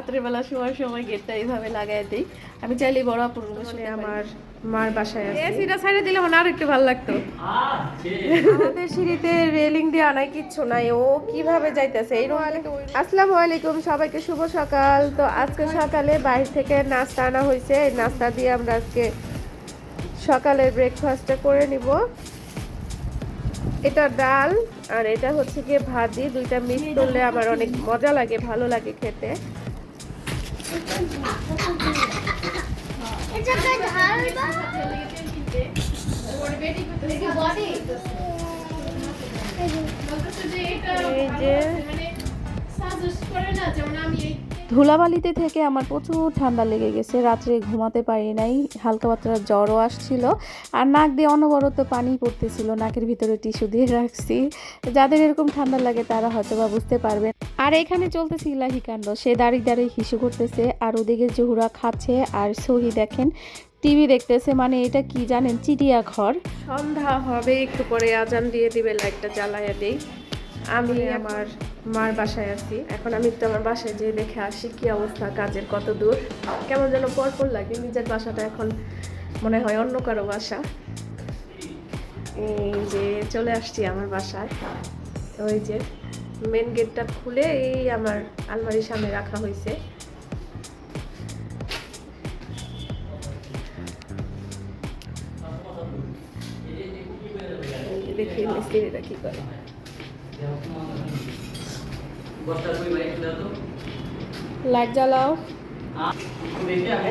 রাত্রেবেলা শোয়ার সময় গেটটা এইভাবে লাগাই দিই। আমি চাইলে বড় আপুর রুমে শুতে আমার মার বাসায় আছে। এসিটা ছাইড়ে দিলে মনে আর একটু ভালো লাগতো। আমাদের সিঁড়িতে রেলিং দেওয়া নাই, কিচ্ছু নাই। ও কিভাবে যাইতেছে এই রুম থেকে ওই রুম। আসসালামু আলাইকুম, সবাইকে শুভ সকাল। তো আজকে সকালে বাইরে থেকে নাস্তা আনা হয়েছে। এই নাস্তা দিয়ে আমরা আজকে সকালের ব্রেকফাস্টটা করে নিব। এটা ডাল আর এটা হচ্ছে গিয়ে ভাজি, দুইটা মিক্স করলে আমার অনেক মজা লাগে, ভালো লাগে খেতে। এই যে ধুলাবালিতে থেকে আমার প্রচুর ঠান্ডা লেগে গেছে, রাত্রে ঘুমাতে পারি নাই, হালকা পাতলা জ্বরও আসছিল আর নাক দিয়ে অনবরত পানি পড়তেছিল, নাকের ভিতরে টিস্যু দিয়ে রাখছি। যাদের এরকম ঠান্ডা লাগে তারা হয়তো বা বুঝতে পারবেন। আর এখানে চলতেছে ইলাহি কাণ্ড, সে দাঁড়িয়ে দাঁড়িয়ে হিসু করতেছে আর ওদিকে জহুরা খাচ্ছে আর সহি দেখেন টিভি দেখতেছে। মানে এটা কি জানেন, চিড়িয়াঘর। সন্ধ্যা হবে, একটু পরে আজান দিয়ে দিবে, লাইটটা জ্বালাইয়া দেই। আমি আমার মার বাসায় আছি এখন। আমি তো আমার বাসায় যেয়ে দেখে আসি কি অবস্থা, কাজের কত দূর, কেমন যেন পরপর লাগে। নিজের বাসাটা এখন মনে হয় অন্য কারো বাসা। এই যে চলে আসছি আমার বাসায়। ওই যে মেন গেটটা খুলে এই আমার আলমারির সামনে রাখা হয়েছে। দেখি মিস্ত্রিরা কি করে। লাইট জ্বালাও।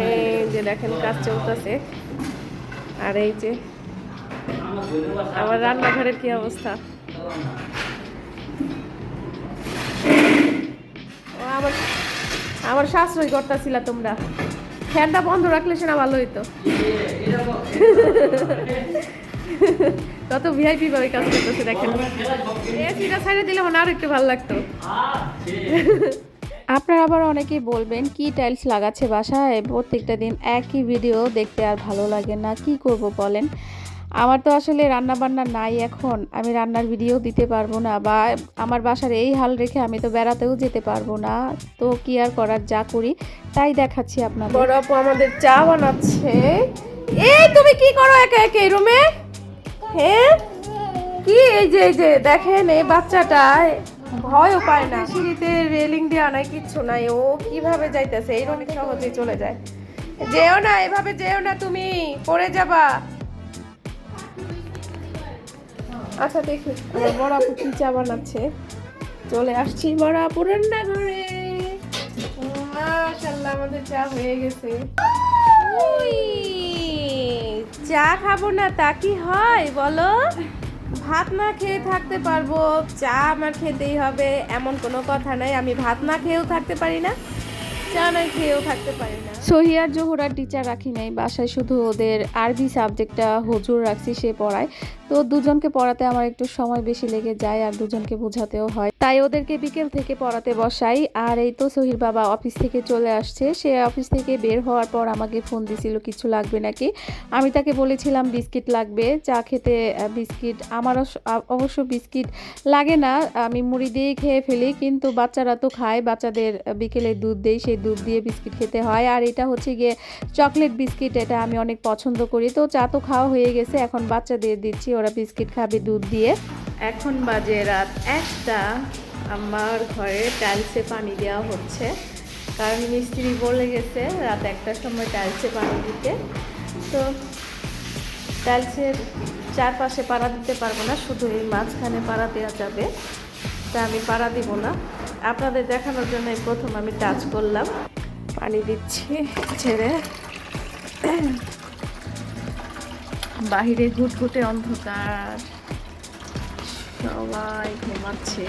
এই যে দেখেন কাজ চলতেছে। আর এই যে আমার রান্নাঘরের কি অবস্থা। আমার শাশুড়ি করতেছিল, তোমরা ফ্যানটা বন্ধ রাখলে সেটা ভালো হইতো। কত ভিআইপি ভাবে কাজ করতেছে দেখেন। এসিটা ছাইড়ে দিলে মনে আর একটু ভালো লাগতো। আপনারা আবার অনেকেই বলবেন কি টাইলস লাগাচ্ছে বাসায়, প্রত্যেকটা দিন একই ভিডিও দেখতে আর ভালো লাগে না, কি করব বলেন। আমার তো আসলে রান্না বান্না নাই এখন, আমি রান্নার ভিডিও দিতে পারবো না, বা আমার বাসার এই হাল রেখে আমি তো বেড়াতেও যেতে পারবো না। তো কি আর করার, যা করি তাই দেখাচ্ছি আপনাদের। বড় আপু আমাদের চা বানাচ্ছে। এই তুমি কি করো একা একা এই রুমে? হ্যাঁ কি, এই যে দেখেন এই বাচ্চাটা ভয়ও পায় না। সিঁড়িতে রেলিং দেওয়া নাই, কিচ্ছু নাই। ও কিভাবে যাইতেছে এই রুমে, সহজে চলে যায়। যেও না, এভাবে যেও না, তুমি পড়ে যাবা। আচ্ছা দেখি আমার বড় আপু কি চা বানাচ্ছে। চলে আসছি বড় আপুর রান্নাঘরে। মাশাআল্লাহ আমাদের চা হয়ে গেছে। উই, চা খাবো না তা কি হয় বলো? ভাত না খেয়ে থাকতে পারবো, চা আমার খেতেই হবে এমন কোনো কথা নাই। আমি ভাত না খেয়েও থাকতে পারি না, চা না খেয়েও থাকতে পারি না। সহিয়ার জোহরার টিচার রাখি নাই বাসায়, শুধু ওদের আরবি সাবজেক্টটা হুজুর রাখছি, সে পড়ায়। তো দুজনকে পড়াতে আমার একটু সময় বেশি লেগে যায় আর দুজনকে বোঝাতেও হয়, তাই ওদেরকে বিকেল থেকে পড়াতে বসাই। আর এই তো সহির বাবা অফিস থেকে চলে আসছে। সে অফিস থেকে বের হওয়ার পর আমাকে ফোন দিছিল কিছু লাগবে নাকি। আমি তাকে বলেছিলাম বিস্কিট লাগবে, চা খেতে বিস্কিট। আমার অবশ্য বিস্কিট লাগে না, আমি মুড়ি দিয়ে খেয়ে ফেলি, কিন্তু বাচ্চারা তো খায়, বাচ্চাদের বিকেলে দুধ দেই, সেই দুধ দিয়ে বিস্কিট খেতে হয়। আর এটা হচ্ছে গিয়ে চকলেট বিস্কিট, এটা আমি অনেক পছন্দ করি। তো চা তো খাওয়া হয়ে গেছে, এখন বাচ্চাদের দিচ্ছি, ওরা বিস্কিট খাবে দুধ দিয়ে। এখন বাজে রাত 1টা। আমার ঘরে টাইলসে পানি দেওয়া হচ্ছে, কারণ মিস্ত্রি বলে গেছে রাত 1টার সময় টাইলসে পানি দিতে। তো টাইলসের চারপাশে পাড়া দিতে পারবো না, শুধু এই মাঝখানে পাড়া দেওয়া যাবে। তা আমি পাড়া দিব না, আপনাদের দেখানোর জন্য প্রথম আমি টাচ করলাম। পানি দিচ্ছি ছেড়ে। বাহিরে ঘুটঘুটে অন্ধকার, সবাই ঘুমাচ্ছে।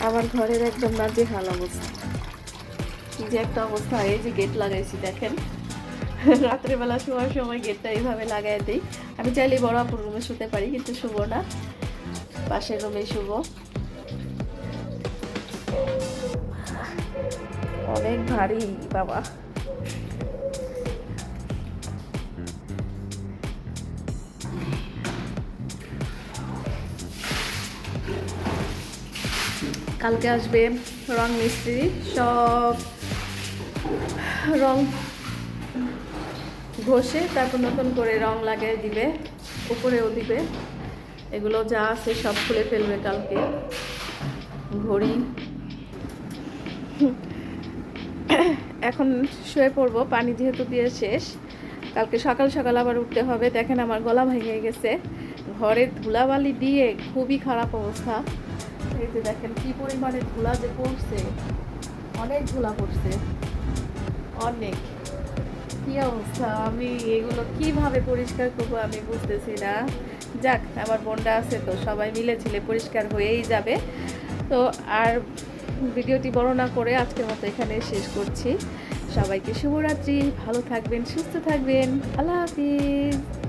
আমার ঘরের একদম নাজেহাল অবস্থা, কি যে একটা অবস্থা। এই যে গেট লাগাইছি দেখেন, রাত্রেবেলা শোয়ার সময় গেটটা এইভাবে লাগাই দিই। আমি চাইলে বড় আপুর রুমে শুতে পারি, কিন্তু শুভ না, পাশের রুমে শুভ। অনেক ভারী বাবা। কালকে আসবে রং মিস্ত্রি, সব রং ঘষে তারপর নতুন করে রং লাগিয়ে দিবে, উপরেও দিবে। এগুলো যা আছে সব খুলে ফেলবে কালকে। ঘড়ি এখন শুয়ে পড়বো, পানি যেহেতু দিয়ে শেষ। কালকে সকাল সকাল আবার উঠতে হবে। দেখেন আমার গলা ভেঙে গেছে, ঘরে ধুলাবালি দিয়ে খুবই খারাপ অবস্থা। এই যে দেখেন কি পরিমাণে ধুলা যে পড়ছে, অনেক ধুলা পড়ছে, অনেক। কি অবস্থা, আমি এগুলো কিভাবে পরিষ্কার করবো আমি বুঝতেছি না। যাক, আমার বোনটা আছে তো, সবাই মিলে ঝিলে পরিষ্কার হয়েই যাবে। তো আর ভিডিওটি বড় না করে আজকের মতো এখানে শেষ করছি। সবাইকে শুভরাত্রি, ভালো থাকবেন, সুস্থ থাকবেন, আল্লাহ হাফিজ।